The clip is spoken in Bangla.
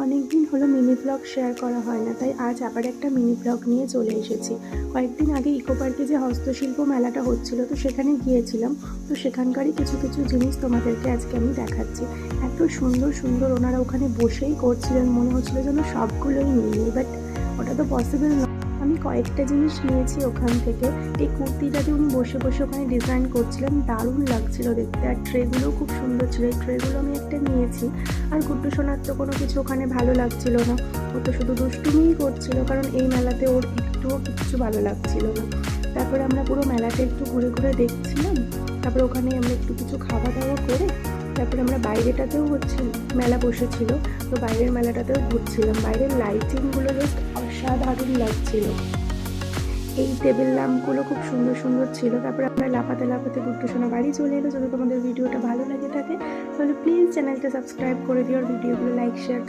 অনেক দিন হলো মিনি ব্লগ শেয়ার করা হয় না, তাই আজ আবার একটা মিনি ব্লগ নিয়ে চলে এসেছি। কয়েকদিন আগে ইকো পার্কে যে হস্তশিল্প মেলাটা হচ্ছিল, তো সেখানে গিয়েছিলাম। তো সেখানকারই কিছু কিছু জিনিস তোমাদেরকে আজকে আমি দেখাচ্ছি। এত সুন্দর সুন্দর ওনারা ওখানে বসেই করছিলেন, মনে হচ্ছিল যেন সবগুলোই নিয়ে, বাট ওটা তো পসিবল না। আমি কয়েকটা জিনিস নিয়েছি ওখান থেকে। এই কুর্তিটাতে উনি বসে বসে ওখানে ডিজাইন করছিলেন, দারুণ লাগছিল দেখতে। আর ট্রেগুলোও খুব সুন্দর ছিল, এই ট্রেগুলো আমি একটা নিয়েছি। আর গুড্ডু সোনার তো কোনো কিছু ওখানে ভালো লাগছিল না, ও তো শুধু দুষ্টুমিই করছিল, কারণ এই মেলাতে ওর একটুও কিচ্ছু ভালো লাগছিল না। তারপরে আমরা পুরো মেলাটা একটু ঘুরে ঘুরে দেখছিলাম। তারপরে ওখানে আমরা একটু কিছু খাওয়া দাওয়া করে তারপরে আমরা বাইরেটাতেও মেলা বসেছিল, তো বাইরের মেলাটাতেও ঘুরছিলাম। বাইরের লাইটিংগুলো জাস্ট অসাধারণ লাগছিল। এই টেবিল ল্যাম্পগুলো খুব সুন্দর সুন্দর ছিল। তারপরে আমরা লাফাতে লাফাতে গুড্ডু সোনা বাড়ি চলে এলো। যদি তোমাদের ভিডিওটা ভালো লাগে থাকে তাহলে প্লিজ চ্যানেলটা সাবস্ক্রাইব করে দিও, আর ভিডিওগুলো লাইক শেয়ার